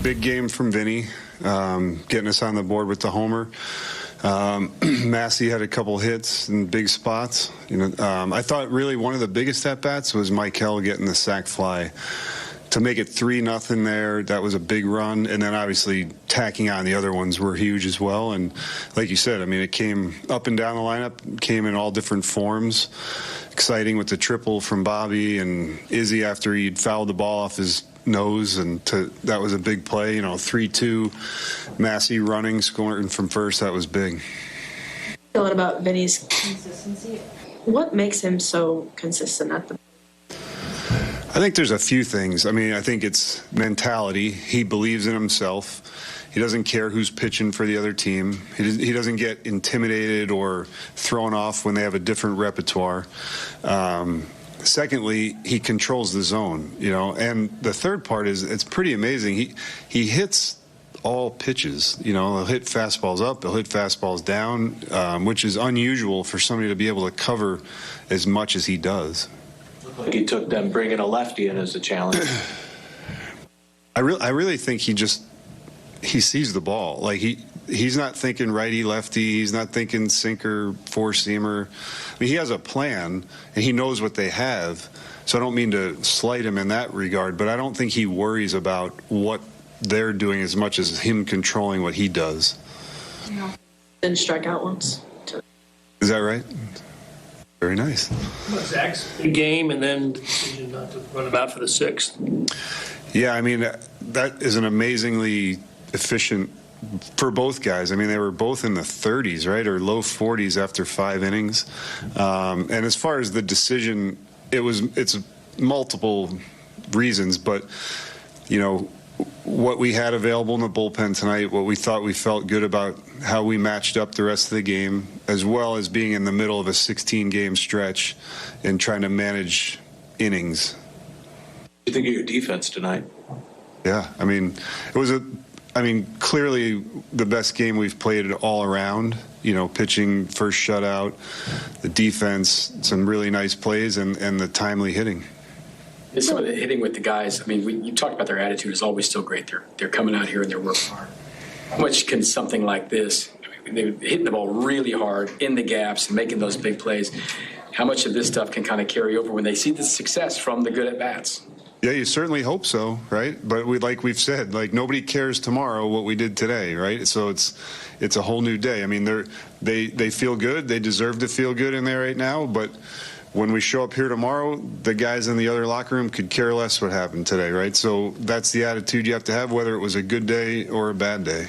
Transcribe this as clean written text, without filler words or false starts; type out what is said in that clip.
big game from Vinny, getting us on the board with the homer. Massey had a couple hits in big spots. I thought really one of the biggest at-bats was Michael getting the sac fly to make it 3-0 there. That was a big run, and then obviously tacking on the other ones were huge as well. And like you said, I mean, it came up and down the lineup, came in all different forms. Exciting with the triple from Bobby and Izzy after he'd fouled the ball off his nose, and that was a big play. 3-2, Massey running, scoring from first. That was big. Feeling about Vinny's consistency. What makes him so consistent at the? I think there's a few things. I mean, I think it's mentality. He believes in himself. He doesn't care who's pitching for the other team. He doesn't get intimidated or thrown off when they have a different repertoire. Secondly, he controls the zone, And the third part is it's pretty amazing. He hits all pitches. He'll hit fastballs up, he'll hit fastballs down, which is unusual for somebody to be able to cover as much as he does. Like he took them bringing a lefty in as a challenge. I really think he sees the ball. Like he's not thinking righty lefty. He's not thinking sinker, four seamer. I mean, he has a plan and he knows what they have. So I don't mean to slight him in that regard, but I don't think he worries about what they're doing as much as him controlling what he does. Yeah. Didn't strike out once. Is that right? Very nice. Zach's big game, and then the decision not to run him out for the sixth. Yeah, I mean, that is an amazingly efficient for both guys. I mean, they were both in the 30s, right, or low 40s after 5 innings. And as far as the decision, it's multiple reasons, but what we had available in the bullpen tonight, what we thought we felt good about how we matched up the rest of the game, as well as being in the middle of a 16-game stretch and trying to manage innings. What do you think of your defense tonight? Yeah, I mean, clearly the best game we've played all around. Pitching, first shutout, the defense, some really nice plays, and the timely hitting. It's some of the hitting with the guys. I mean, you talked about their attitude is always still great. They're coming out here and they're working hard. How much can something like this, they're hitting the ball really hard in the gaps and making those big plays, how much of this stuff can kind of carry over when they see the success from the good at-bats? Yeah, you certainly hope so, right? But like we've said, nobody cares tomorrow what we did today, right? So it's a whole new day. I mean, they feel good. They deserve to feel good in there right now, but when we show up here tomorrow, the guys in the other locker room could care less what happened today, right? So that's the attitude you have to have, whether it was a good day or a bad day.